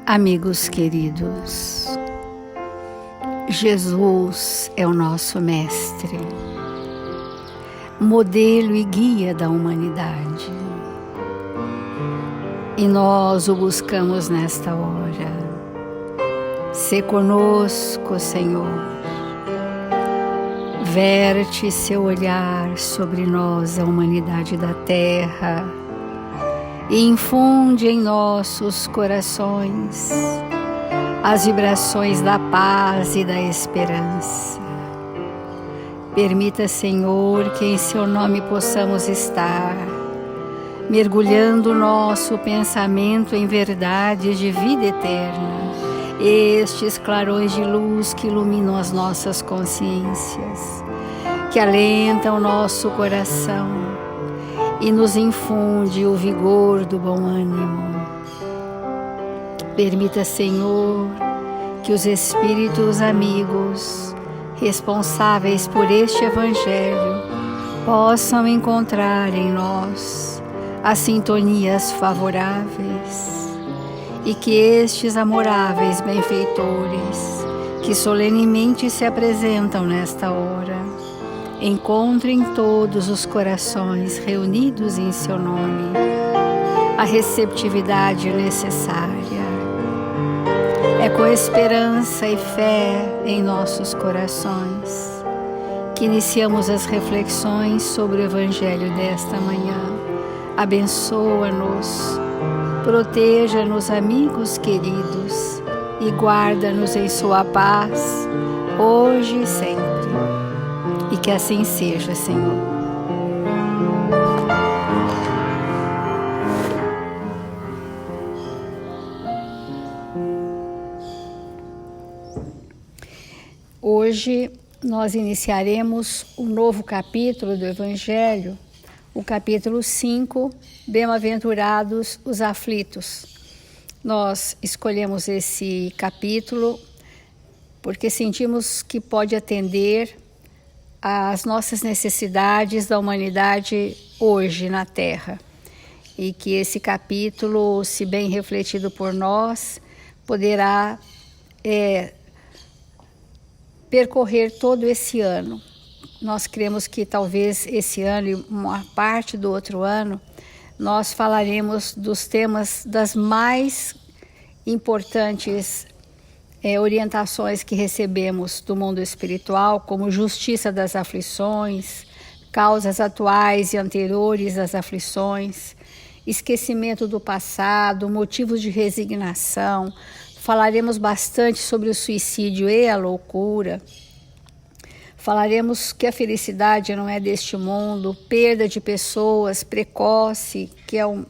Amigos queridos, Jesus é o nosso mestre, modelo e guia da humanidade. E nós o buscamos nesta hora. Sê conosco, Senhor. Verte seu olhar sobre nós, a humanidade da terra, e infunde em nossos corações as vibrações da paz e da esperança. Permita, Senhor, que em seu nome possamos estar, mergulhando nosso pensamento em verdades de vida eterna, estes clarões de luz que iluminam as nossas consciências, que alentam o nosso coração e nos infunde o vigor do bom ânimo. Permita, Senhor, que os Espíritos amigos, responsáveis por este Evangelho, possam encontrar em nós as sintonias favoráveis e que estes amoráveis benfeitores, que solenemente se apresentam nesta hora, encontrem todos os corações reunidos em seu nome a receptividade necessária. É com esperança e fé em nossos corações que iniciamos as reflexões sobre o Evangelho desta manhã. Abençoa-nos, proteja-nos, amigos queridos, e guarda-nos em sua paz, hoje e sempre. E que assim seja, Senhor. Hoje nós iniciaremos um novo capítulo do Evangelho, o capítulo 5, Bem-aventurados os aflitos. Nós escolhemos esse capítulo porque sentimos que pode atender às nossas necessidades da humanidade hoje na Terra, e que esse capítulo, se bem refletido por nós, poderá percorrer todo esse ano. Nós cremos que talvez esse ano e uma parte do outro ano nós falaremos dos temas das mais importantes orientações que recebemos do mundo espiritual, como justiça das aflições, causas atuais e anteriores às aflições, esquecimento do passado, motivos de resignação. Falaremos bastante sobre o suicídio e a loucura. Falaremos que a felicidade não é deste mundo, perda de pessoas precoce, que é um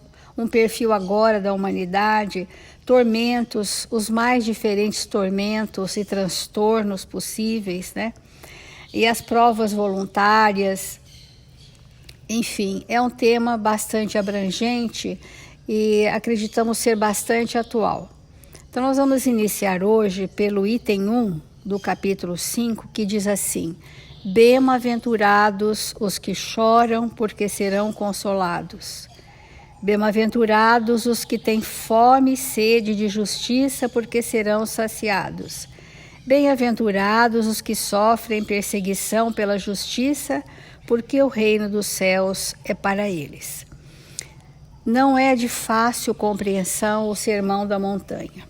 perfil agora da humanidade, tormentos, os mais diferentes tormentos e transtornos possíveis, né? E as provas voluntárias. Enfim, é um tema bastante abrangente e acreditamos ser bastante atual. Então nós vamos iniciar hoje pelo item 1 do capítulo 5, que diz assim: Bem-aventurados os que choram, porque serão consolados. Bem-aventurados os que têm fome e sede de justiça, porque serão saciados. Bem-aventurados os que sofrem perseguição pela justiça, porque o reino dos céus é para eles. Não é de fácil compreensão o Sermão da Montanha.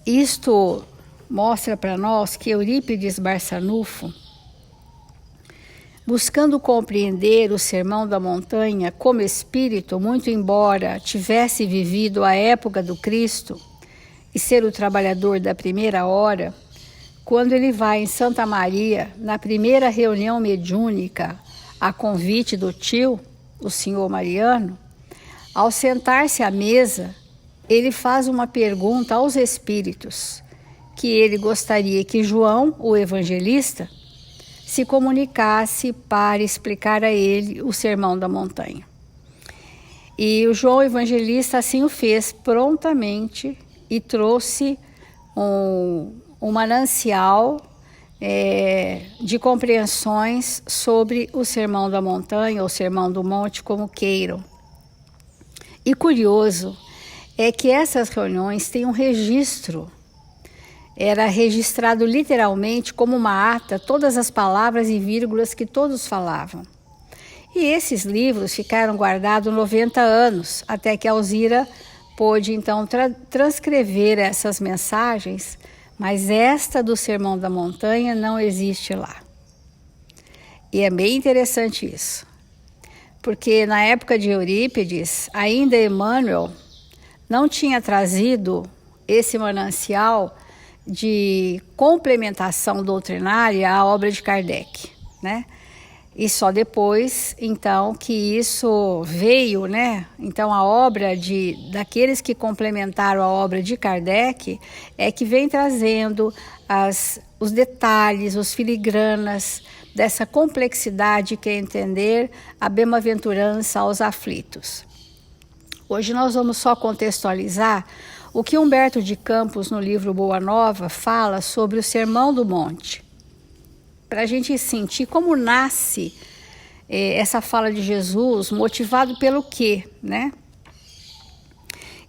Isto mostra para nós que Eurípides Barçanufo, buscando compreender o Sermão da Montanha como espírito, muito embora tivesse vivido a época do Cristo e ser o trabalhador da primeira hora, quando ele vai em Santa Maria, na primeira reunião mediúnica, a convite do tio, o senhor Mariano, ao sentar-se à mesa, ele faz uma pergunta aos espíritos, que ele gostaria que João, o evangelista, se comunicasse para explicar a ele o Sermão da Montanha. E o João Evangelista assim o fez prontamente e trouxe um manancial de compreensões sobre o Sermão da Montanha ou Sermão do Monte, como queiram. E curioso é que essas reuniões têm um registro. Era registrado literalmente como uma ata todas as palavras e vírgulas que todos falavam. E esses livros ficaram guardados 90 anos, até que Alzira pôde então transcrever essas mensagens, mas esta do Sermão da Montanha não existe lá. E é bem interessante isso, porque na época de Eurípides, ainda Emmanuel não tinha trazido esse manancial de complementação doutrinária à obra de Kardec, né? E só depois, então, que isso veio, né? Então, a obra daqueles que complementaram a obra de Kardec é que vem trazendo os detalhes, os filigranas dessa complexidade que é entender a bem-aventurança aos aflitos. Hoje nós vamos só contextualizar o que Humberto de Campos, no livro Boa Nova, fala sobre o Sermão do Monte, para a gente sentir como nasce essa fala de Jesus, motivado pelo quê, né?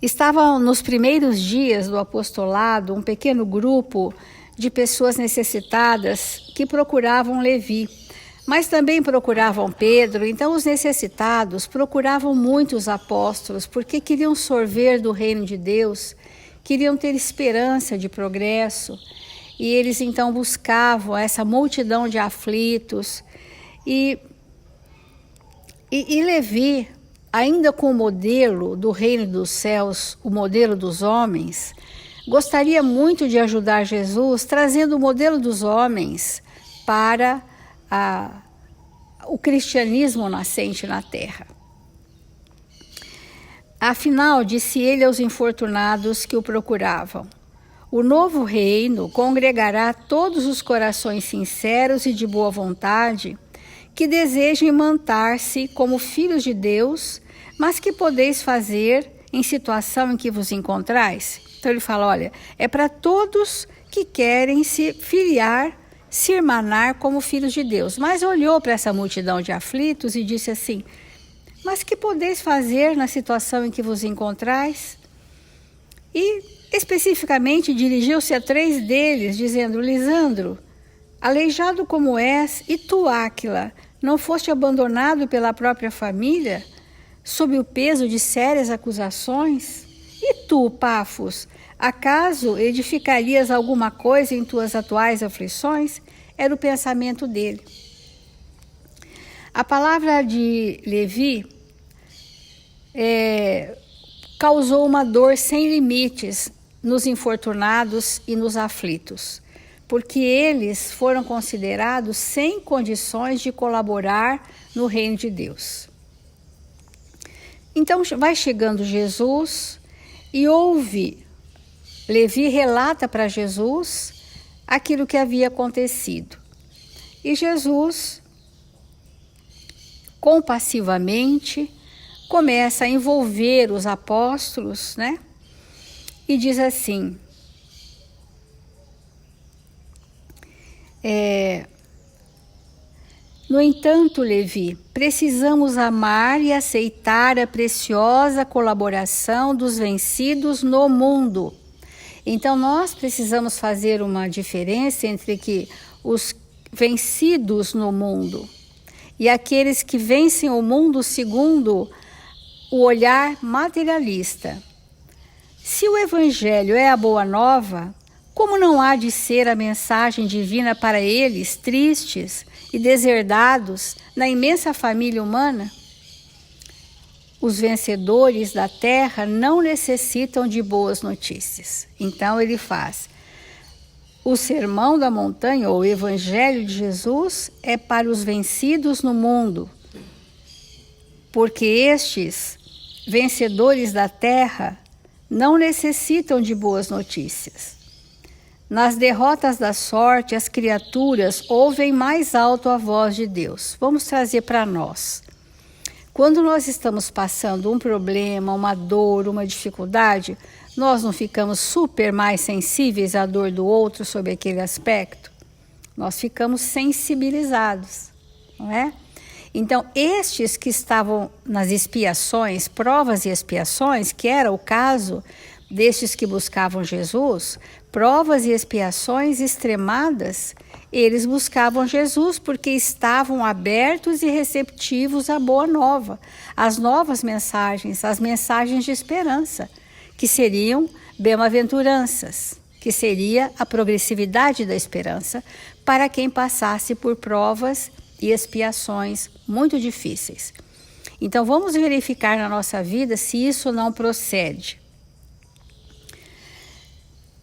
Estava nos primeiros dias do apostolado um pequeno grupo de pessoas necessitadas que procuravam Levi, mas também procuravam Pedro. Então os necessitados procuravam muito os apóstolos, porque queriam sorver do reino de Deus, queriam ter esperança de progresso. E eles então buscavam essa multidão de aflitos. E Levi, ainda com o modelo do reino dos céus, o modelo dos homens, gostaria muito de ajudar Jesus, trazendo o modelo dos homens para o cristianismo nascente na terra. Afinal, disse ele aos infortunados que o procuravam: o novo reino congregará todos os corações sinceros e de boa vontade que desejem manter-se como filhos de Deus, mas que podeis fazer em situação em que vos encontrais. Então ele fala, olha, é para todos que querem se filiar, se irmanar como filhos de Deus. Mas olhou para essa multidão de aflitos e disse assim, mas que podeis fazer na situação em que vos encontrais? E especificamente dirigiu-se a 3 deles, dizendo, Lisandro, aleijado como és, e tu, Áquila, não foste abandonado pela própria família, sob o peso de sérias acusações? E tu, Pafos, acaso edificarias alguma coisa em tuas atuais aflições? Era o pensamento dele. A palavra de Levi causou uma dor sem limites nos infortunados e nos aflitos, porque eles foram considerados sem condições de colaborar no reino de Deus. Então vai chegando Jesus e Levi relata para Jesus aquilo que havia acontecido. E Jesus, compassivamente, começa a envolver os apóstolos, né? E diz assim, no entanto, Levi, precisamos amar e aceitar a preciosa colaboração dos vencidos no mundo. Então, nós precisamos fazer uma diferença entre os vencidos no mundo e aqueles que vencem o mundo segundo o olhar materialista. Se o Evangelho é a boa nova, como não há de ser a mensagem divina para eles, tristes e deserdados na imensa família humana? Os vencedores da terra não necessitam de boas notícias. Então ele faz. O Sermão da Montanha, ou o Evangelho de Jesus, é para os vencidos no mundo, porque estes vencedores da terra não necessitam de boas notícias. Nas derrotas da sorte, as criaturas ouvem mais alto a voz de Deus. Vamos trazer para nós. Quando nós estamos passando um problema, uma dor, uma dificuldade, nós não ficamos super mais sensíveis à dor do outro sobre aquele aspecto? Nós ficamos sensibilizados, não é? Então, estes que estavam nas expiações, provas e expiações, que era o caso destes que buscavam Jesus, provas e expiações extremadas, eles buscavam Jesus porque estavam abertos e receptivos à boa nova, às novas mensagens, às mensagens de esperança, que seriam bem-aventuranças, que seria a progressividade da esperança para quem passasse por provas e expiações muito difíceis. Então vamos verificar na nossa vida se isso não procede.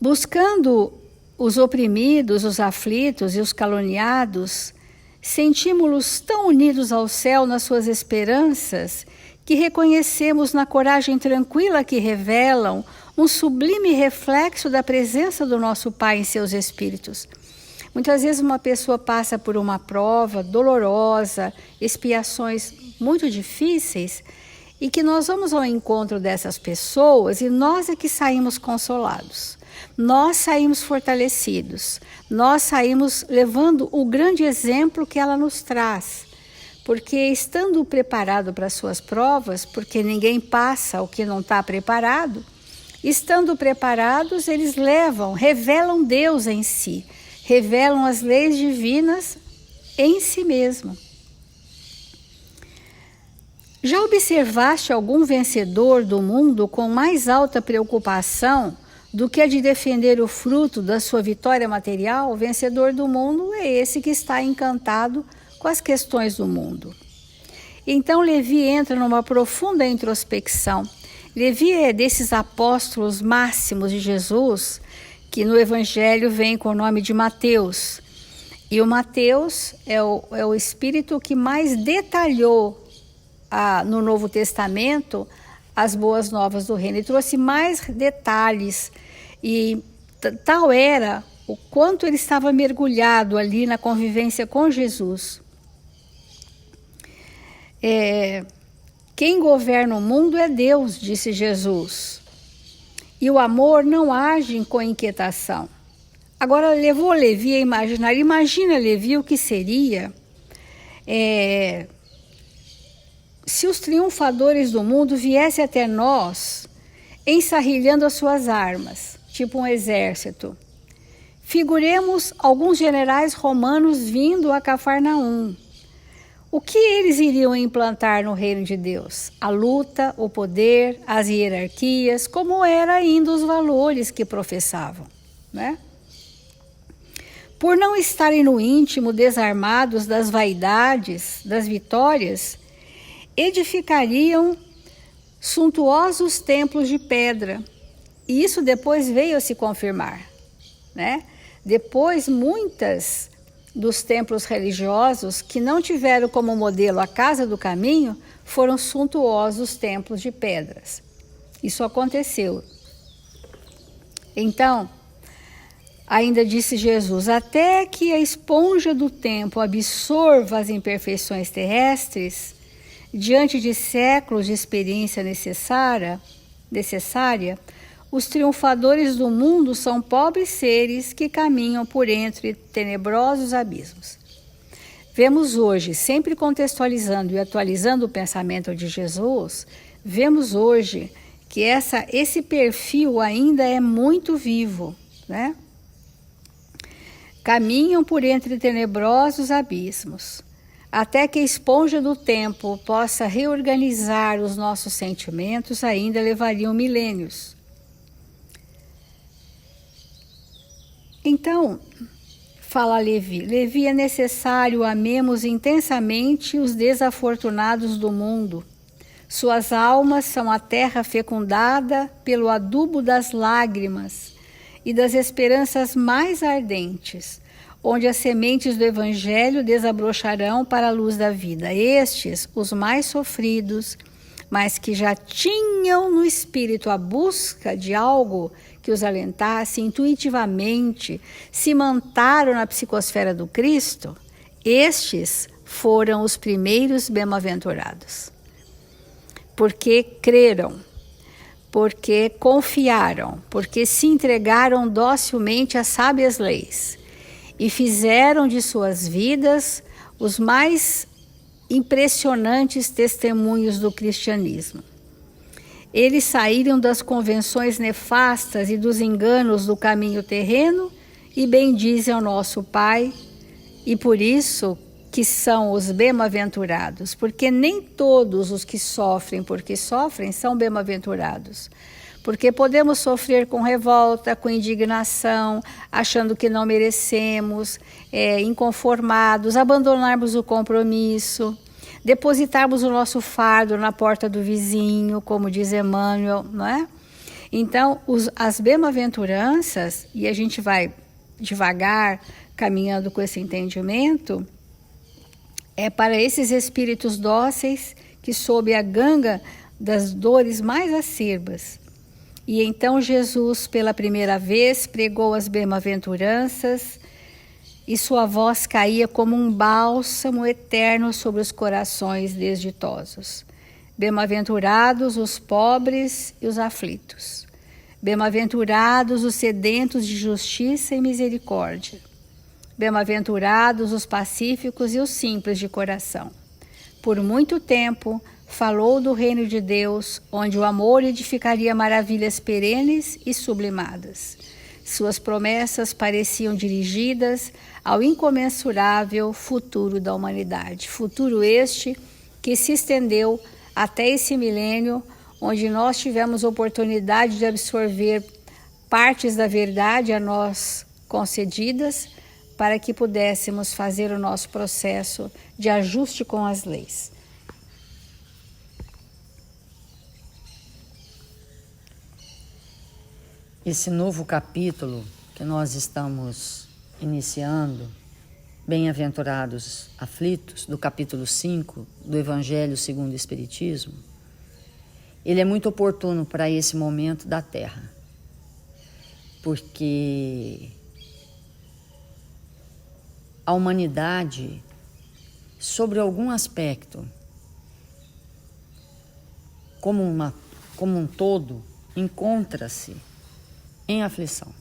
Buscando os oprimidos, os aflitos e os caluniados, sentimos-los tão unidos ao céu nas suas esperanças que reconhecemos na coragem tranquila que revelam um sublime reflexo da presença do nosso Pai em seus espíritos. Muitas vezes uma pessoa passa por uma prova dolorosa, expiações muito difíceis, e que nós vamos ao encontro dessas pessoas e nós é que saímos consolados. Nós saímos fortalecidos, nós saímos levando o grande exemplo que ela nos traz. Porque estando preparado para as suas provas, porque ninguém passa o que não está preparado, estando preparados, eles revelam Deus em si, revelam as leis divinas em si mesmo. Já observaste algum vencedor do mundo com mais alta preocupação do que a de defender o fruto da sua vitória material? O vencedor do mundo é esse que está encantado com as questões do mundo. Então Levi entra numa profunda introspecção. Levi é desses apóstolos máximos de Jesus, que no Evangelho vem com o nome de Mateus. E o Mateus é o espírito que mais detalhou no Novo Testamento as boas novas do reino. Ele trouxe mais detalhes e tal era o quanto ele estava mergulhado ali na convivência com Jesus. Quem governa o mundo é Deus, disse Jesus. E o amor não age com inquietação. Agora levou Levi a imaginar. Imagina, Levi, o que seria se os triunfadores do mundo viessem até nós ensarrilhando as suas armas, tipo um exército. Figuremos alguns generais romanos vindo a Cafarnaum. O que eles iriam implantar no reino de Deus? A luta, o poder, as hierarquias, como eram ainda os valores que professavam, né? Por não estarem no íntimo desarmados das vaidades, das vitórias, edificariam suntuosos templos de pedra. E isso depois veio a se confirmar, né? Depois, muitas dos templos religiosos que não tiveram como modelo a Casa do Caminho foram suntuosos templos de pedras. Isso aconteceu. Então, ainda disse Jesus, até que a esponja do tempo absorva as imperfeições terrestres, diante de séculos de experiência necessária, os triunfadores do mundo são pobres seres que caminham por entre tenebrosos abismos. Vemos hoje, sempre contextualizando e atualizando o pensamento de Jesus, vemos hoje que esse perfil ainda é muito vivo, né? Caminham por entre tenebrosos abismos. Até que a esponja do tempo possa reorganizar os nossos sentimentos, ainda levariam milênios. Então, fala Levi, é necessário amemos intensamente os desafortunados do mundo. Suas almas são a terra fecundada pelo adubo das lágrimas e das esperanças mais ardentes, onde as sementes do Evangelho desabrocharão para a luz da vida. Estes, os mais sofridos, mas que já tinham no espírito a busca de algo que os alentasse intuitivamente, cimantaram na psicosfera do Cristo, estes foram os primeiros bem-aventurados. Porque creram, porque confiaram, porque se entregaram docilmente às sábias leis, e fizeram de suas vidas os mais impressionantes testemunhos do cristianismo. Eles saíram das convenções nefastas e dos enganos do caminho terreno e bendizem ao nosso Pai, e por isso que são os bem-aventurados, porque nem todos os que sofrem porque sofrem são bem-aventurados. Porque podemos sofrer com revolta, com indignação, achando que não merecemos, inconformados, abandonarmos o compromisso, depositarmos o nosso fardo na porta do vizinho, como diz Emmanuel, não é? Então, as bem-aventuranças, e a gente vai devagar caminhando com esse entendimento, é para esses espíritos dóceis que, sob a ganga das dores mais acerbas. E então Jesus, pela primeira vez, pregou as bem-aventuranças, e sua voz caía como um bálsamo eterno sobre os corações desditosos. Bem-aventurados os pobres e os aflitos. Bem-aventurados os sedentos de justiça e misericórdia. Bem-aventurados os pacíficos e os simples de coração. Por muito tempo falou do reino de Deus, onde o amor edificaria maravilhas perenes e sublimadas. Suas promessas pareciam dirigidas ao incomensurável futuro da humanidade. Futuro este que se estendeu até esse milênio, onde nós tivemos oportunidade de absorver partes da verdade a nós concedidas, para que pudéssemos fazer o nosso processo de ajuste com as leis. Esse novo capítulo que nós estamos iniciando, Bem-aventurados aflitos, do capítulo 5 do Evangelho segundo o Espiritismo, ele é muito oportuno para esse momento da Terra, porque a humanidade, sobre algum aspecto, como um todo, encontra-se em aflição.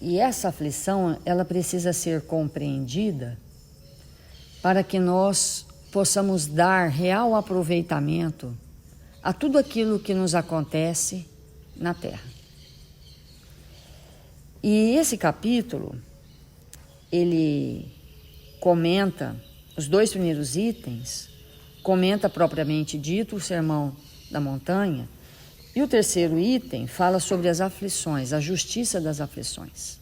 E essa aflição, ela precisa ser compreendida para que nós possamos dar real aproveitamento a tudo aquilo que nos acontece na Terra. E esse capítulo, ele comenta, os 2 primeiros itens, comenta propriamente dito o Sermão da Montanha, e o 3º item fala sobre as aflições, a justiça das aflições.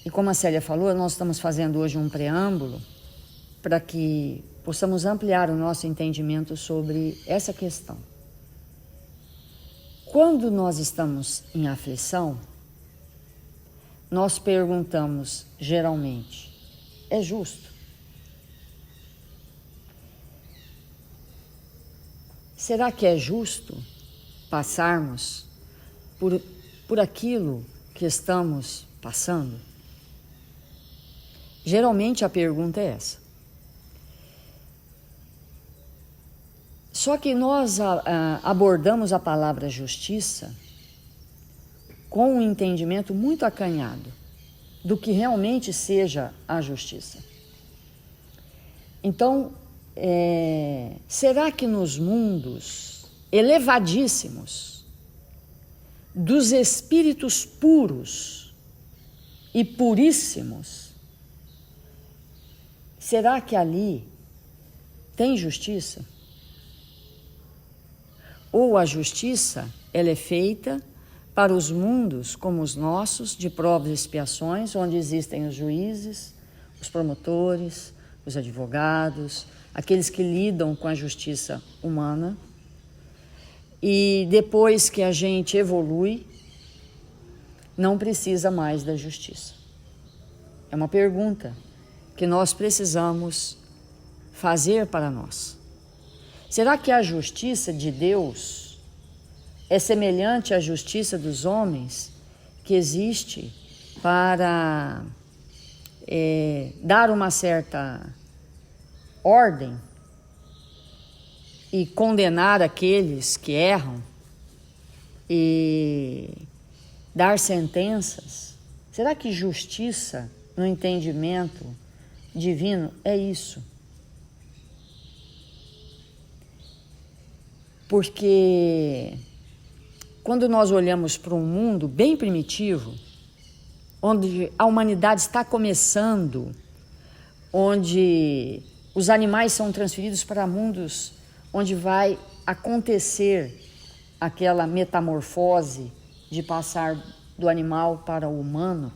E como a Célia falou, nós estamos fazendo hoje um preâmbulo para que possamos ampliar o nosso entendimento sobre essa questão. Quando nós estamos em aflição, nós perguntamos geralmente, é justo? Será que é justo passarmos por aquilo que estamos passando? Geralmente a pergunta é essa. Só que nós abordamos a palavra justiça com um entendimento muito acanhado do que realmente seja a justiça. Então, será que nos mundos elevadíssimos dos espíritos puros e puríssimos, será que ali tem justiça? Ou a justiça, ela é feita para os mundos como os nossos, de provas e expiações, onde existem os juízes, os promotores, os advogados, aqueles que lidam com a justiça humana. E depois que a gente evolui, não precisa mais da justiça. É uma pergunta que nós precisamos fazer para nós. Será que a justiça de Deus é semelhante à justiça dos homens, que existe para dar uma certa ordem e condenar aqueles que erram e dar sentenças? Será que justiça no entendimento divino é isso. Porque quando nós olhamos para um mundo bem primitivo, onde a humanidade está começando, onde os animais são transferidos para mundos onde vai acontecer aquela metamorfose de passar do animal para o humano.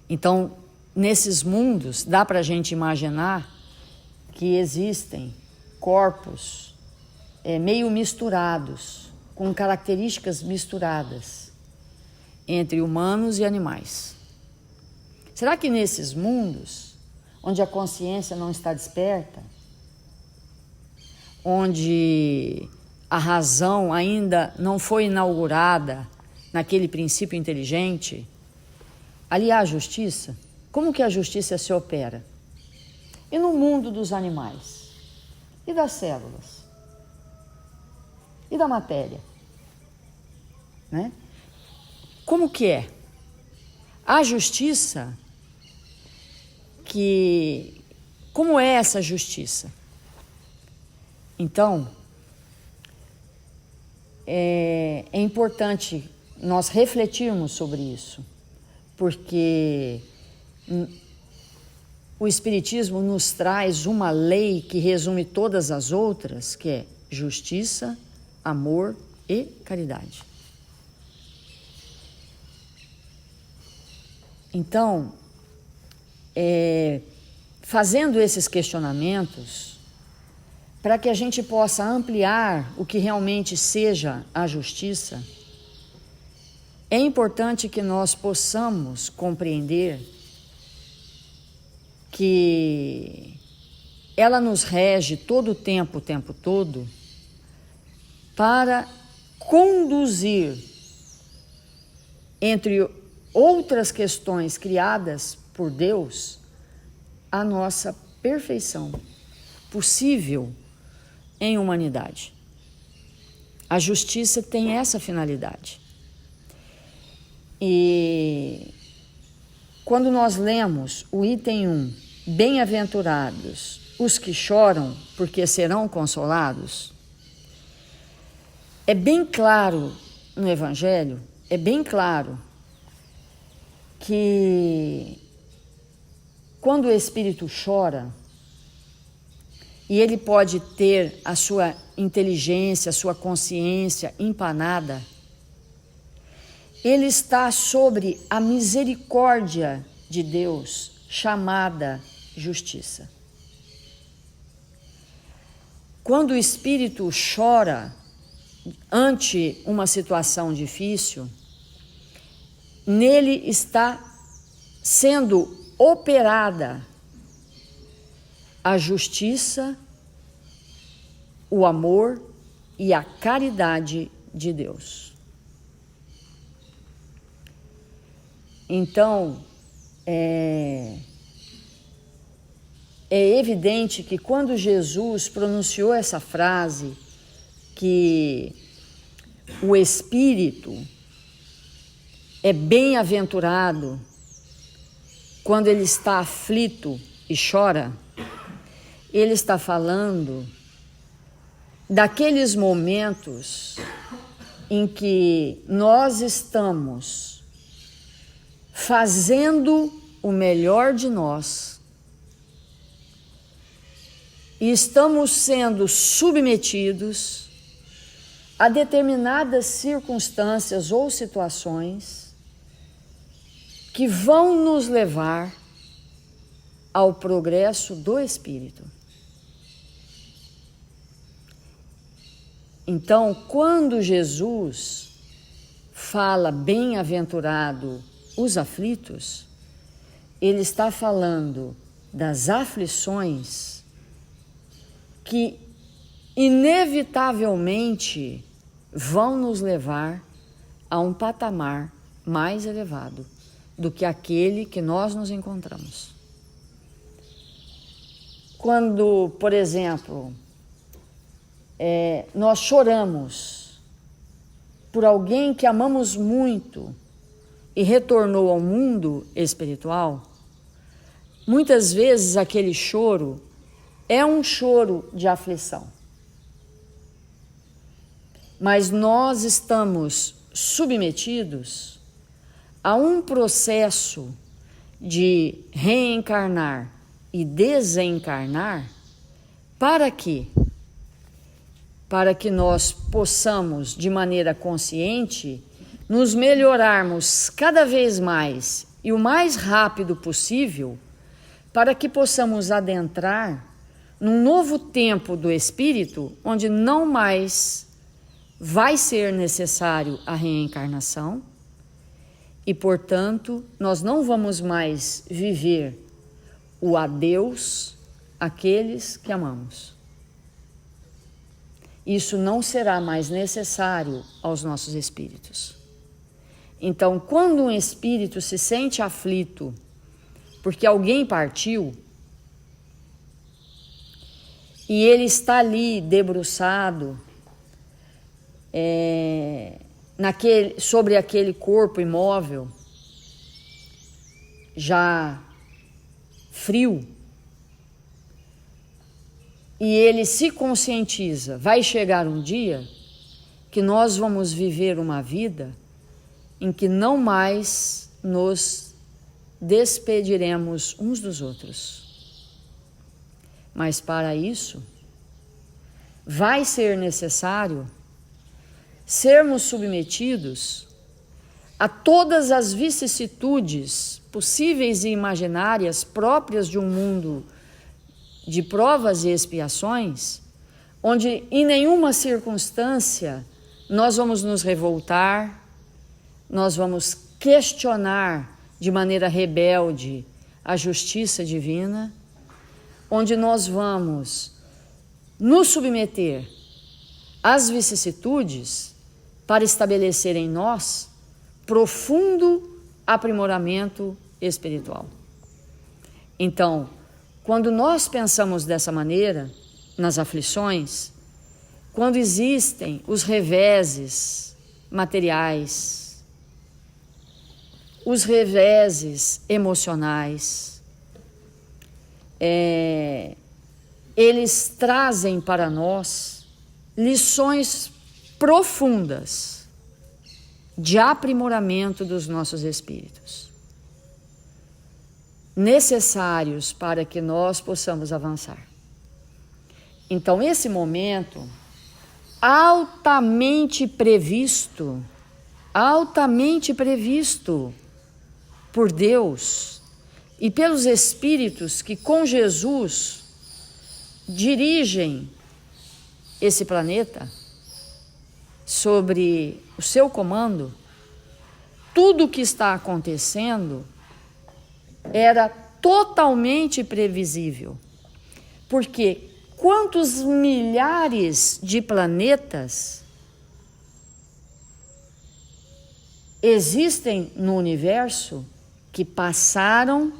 Então, nesses mundos, dá para a gente imaginar que existem corpos meio misturados, com características misturadas entre humanos e animais. Será que nesses mundos, onde a consciência não está desperta, onde a razão ainda não foi inaugurada naquele princípio inteligente, ali há a justiça? Como que a justiça se opera? E no mundo dos animais? E das células? E da matéria? Né? Como que é? A justiça como é essa justiça? Então, é importante nós refletirmos sobre isso, porque o Espiritismo nos traz uma lei que resume todas as outras, que é justiça, amor e caridade. Então, fazendo esses questionamentos, para que a gente possa ampliar o que realmente seja a justiça, é importante que nós possamos compreender que ela nos rege todo o tempo todo, para conduzir, entre outras questões criadas por Deus, a nossa perfeição possível em humanidade. A justiça tem essa finalidade. E quando nós lemos o item 1, bem-aventurados os que choram, porque serão consolados, é bem claro no Evangelho, é bem claro que quando o espírito chora, e ele pode ter a sua inteligência, a sua consciência empanada, ele está sobre a misericórdia de Deus, chamada justiça. Quando o espírito chora ante uma situação difícil, nele está sendo operada a justiça, o amor e a caridade de Deus. Então, é evidente que quando Jesus pronunciou essa frase, que o espírito é bem-aventurado quando ele está aflito e chora, ele está falando daqueles momentos em que nós estamos fazendo o melhor de nós e estamos sendo submetidos a determinadas circunstâncias ou situações que vão nos levar ao progresso do espírito. Então, quando Jesus fala bem-aventurado os aflitos, ele está falando das aflições que inevitavelmente vão nos levar a um patamar mais elevado do que aquele que nós nos encontramos. Quando, por exemplo, nós choramos por alguém que amamos muito, e retornou ao mundo espiritual, muitas vezes aquele choro é um choro de aflição. Mas nós estamos submetidos a um processo de reencarnar e desencarnar. Para quê? Para que nós possamos, de maneira consciente, nos melhorarmos cada vez mais e o mais rápido possível, para que possamos adentrar num novo tempo do espírito, onde não mais vai ser necessário a reencarnação e, portanto, nós não vamos mais viver o adeus àqueles que amamos. Isso não será mais necessário aos nossos espíritos. Então, quando um espírito se sente aflito porque alguém partiu e ele está ali debruçado sobre aquele corpo imóvel, já frio, e ele se conscientiza, vai chegar um dia que nós vamos viver uma vida em que não mais nos despediremos uns dos outros. Mas para isso, vai ser necessário sermos submetidos a todas as vicissitudes possíveis e imaginárias próprias de um mundo de provas e expiações, onde em nenhuma circunstância nós vamos nos revoltar, nós vamos questionar de maneira rebelde a justiça divina, onde nós vamos nos submeter às vicissitudes para estabelecer em nós profundo aprimoramento espiritual. Então, quando nós pensamos dessa maneira, nas aflições, quando existem os reveses materiais, os reveses emocionais, eles trazem para nós lições profundas de aprimoramento dos nossos espíritos, necessários para que nós possamos avançar. Então, esse momento altamente previsto por Deus e pelos espíritos que com Jesus dirigem esse planeta sobre o seu comando, tudo o que está acontecendo era totalmente previsível. Porque quantos milhares de planetas existem no universo que passaram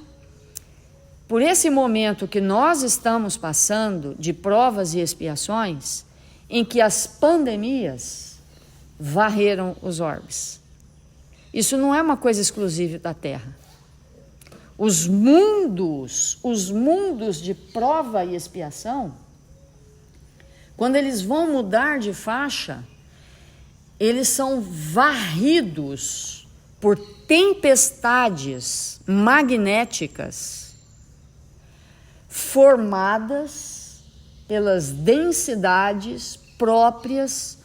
por esse momento que nós estamos passando de provas e expiações, em que as pandemias varreram os orbes. Isso não é uma coisa exclusiva da Terra. Os mundos de prova e expiação, quando eles vão mudar de faixa, eles são varridos por tempestades magnéticas formadas pelas densidades próprias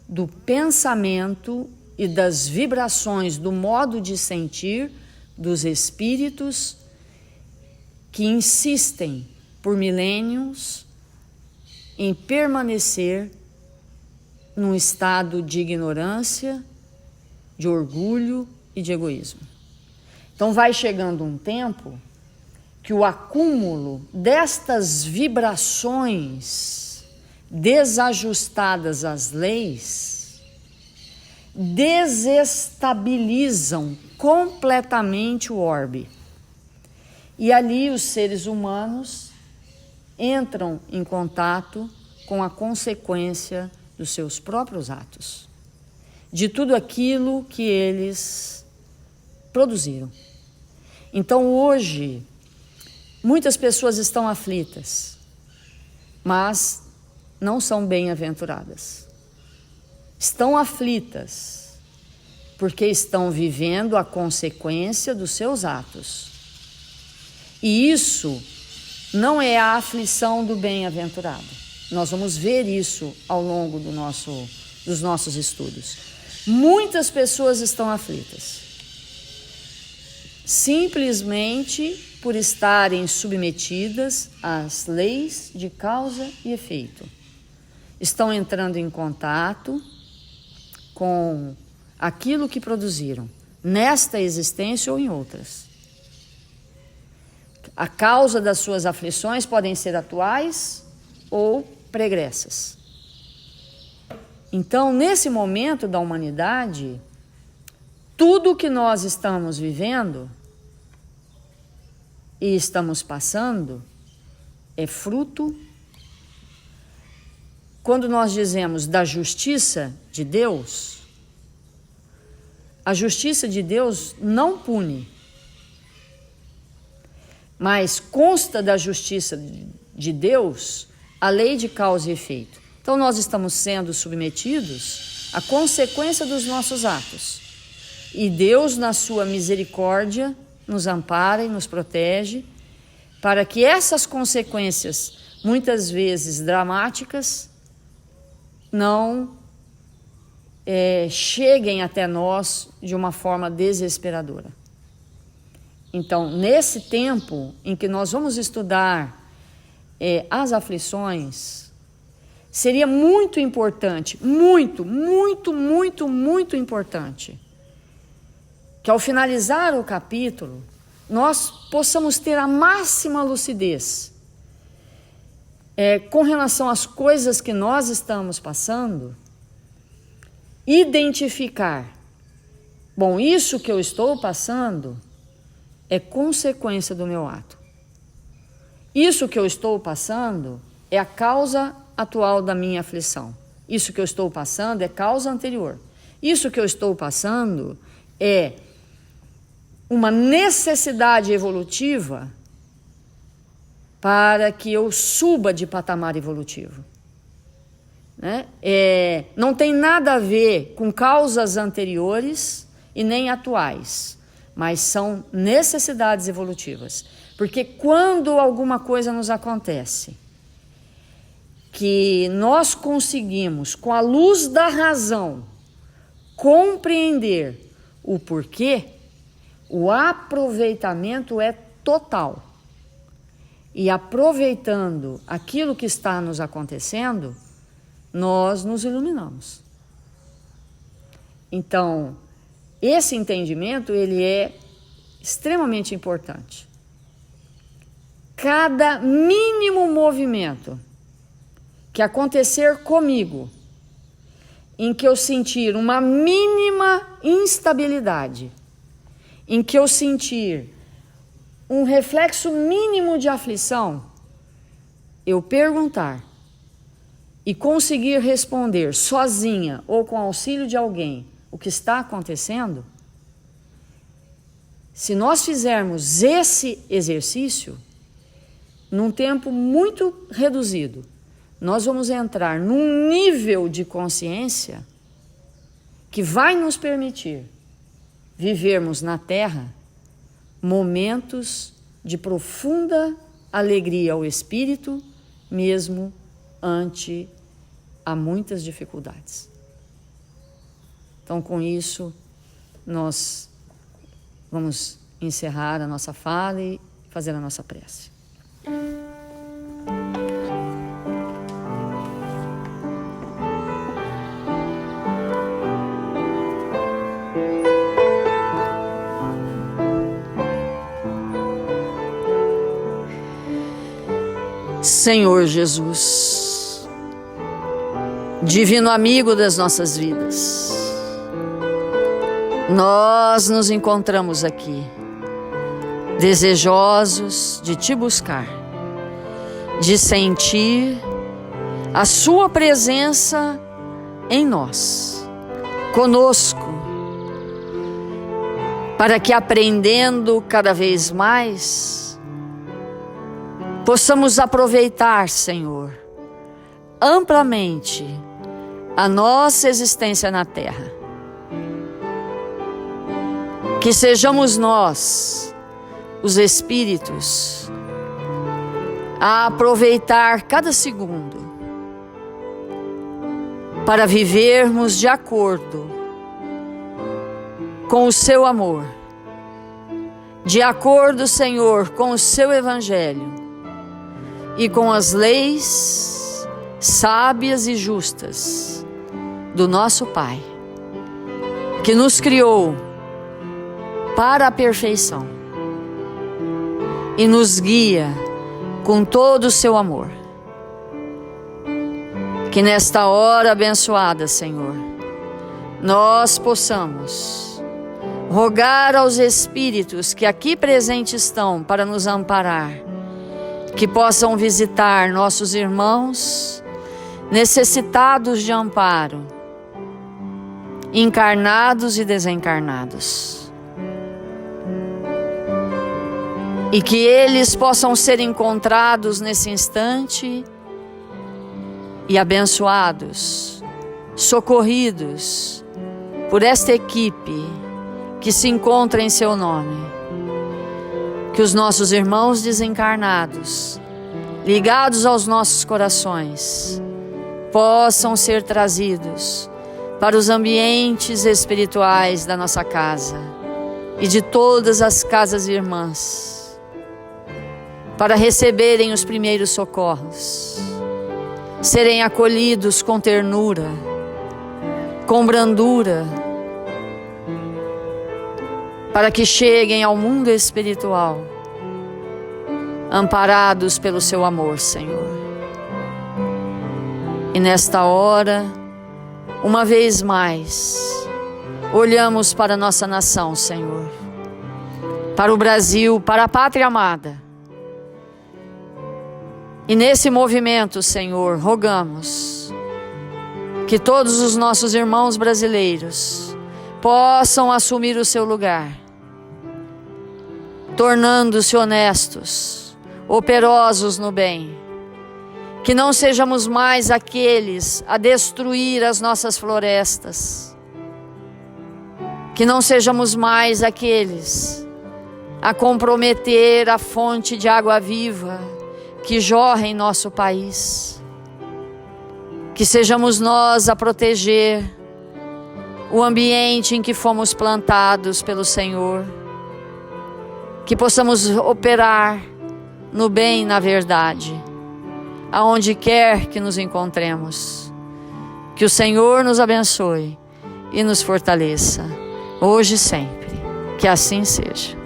do pensamento e das vibrações do modo de sentir dos espíritos que insistem por milênios em permanecer num estado de ignorância, de orgulho e de egoísmo. Então vai chegando um tempo que o acúmulo destas vibrações desajustadas às leis desestabilizam completamente o orbe. E ali os seres humanos entram em contato com a consequência dos seus próprios atos, de tudo aquilo que eles produziram. Então hoje, muitas pessoas estão aflitas, mas não são bem-aventuradas. Estão aflitas porque estão vivendo a consequência dos seus atos. E isso não é a aflição do bem-aventurado. Nós vamos ver isso ao longo dos nossos estudos. Muitas pessoas estão aflitas, simplesmente por estarem submetidas às leis de causa e efeito. Estão entrando em contato com aquilo que produziram, nesta existência ou em outras. A causa das suas aflições podem ser atuais ou pregressas. Então, nesse momento da humanidade, tudo que nós estamos vivendo e estamos passando é fruto, quando nós dizemos da justiça de Deus, a justiça de Deus não pune, mas consta da justiça de Deus a lei de causa e efeito. Então nós estamos sendo submetidos à consequência dos nossos atos. E Deus, na sua misericórdia, nos ampara e nos protege para que essas consequências, muitas vezes dramáticas, não cheguem até nós de uma forma desesperadora. Então, nesse tempo em que nós vamos estudar as aflições, seria muito importante, muito importante, que ao finalizar o capítulo, nós possamos ter a máxima lucidez com relação às coisas que nós estamos passando, identificar, bom, isso que eu estou passando é consequência do meu ato. Isso que eu estou passando é a causa atual da minha aflição. Isso que eu estou passando é causa anterior. Isso que eu estou passando é uma necessidade evolutiva para que eu suba de patamar evolutivo. Né? Não tem nada a ver com causas anteriores e nem atuais, mas são necessidades evolutivas. Porque quando alguma coisa nos acontece, que nós conseguimos, com a luz da razão, compreender o porquê, o aproveitamento é total. E aproveitando aquilo que está nos acontecendo, nós nos iluminamos. Então, esse entendimento, ele é extremamente importante. Cada mínimo movimento que acontecer comigo, em que eu sentir uma mínima instabilidade, em que eu sentir um reflexo mínimo de aflição, eu perguntar e conseguir responder sozinha ou com auxílio de alguém o que está acontecendo, se nós fizermos esse exercício, num tempo muito reduzido, nós vamos entrar num nível de consciência que vai nos permitir vivermos na Terra momentos de profunda alegria ao espírito, mesmo ante a muitas dificuldades. Então, com isso, nós vamos encerrar a nossa fala e fazer a nossa prece. Senhor Jesus, divino amigo das nossas vidas, nós nos encontramos aqui, desejosos de Te buscar, de sentir a Sua presença em nós, conosco, para que, aprendendo cada vez mais, possamos aproveitar, Senhor, amplamente a nossa existência na terra. Que sejamos nós, os espíritos, a aproveitar cada segundo para vivermos de acordo com o seu amor, de acordo, Senhor, com o seu evangelho e com as leis sábias e justas do nosso Pai, que nos criou para a perfeição e nos guia com todo o seu amor. Que nesta hora abençoada, Senhor, nós possamos rogar aos espíritos que aqui presentes estão para nos amparar, que possam visitar nossos irmãos necessitados de amparo, encarnados e desencarnados, e que eles possam ser encontrados nesse instante e abençoados, socorridos por esta equipe que se encontra em seu nome. Que os nossos irmãos desencarnados, ligados aos nossos corações, possam ser trazidos para os ambientes espirituais da nossa casa e de todas as casas irmãs, para receberem os primeiros socorros, serem acolhidos com ternura, com brandura, para que cheguem ao mundo espiritual, amparados pelo seu amor, Senhor. E nesta hora, uma vez mais, olhamos para a nossa nação, Senhor, para o Brasil, para a pátria amada. E nesse movimento, Senhor, rogamos que todos os nossos irmãos brasileiros possam assumir o seu lugar, tornando-se honestos, operosos no bem. Que não sejamos mais aqueles a destruir as nossas florestas. Que não sejamos mais aqueles a comprometer a fonte de água viva que jorra em nosso país. Que sejamos nós a proteger o ambiente em que fomos plantados pelo Senhor. Que possamos operar no bem e na verdade, aonde quer que nos encontremos. Que o Senhor nos abençoe e nos fortaleça, hoje e sempre. Que assim seja.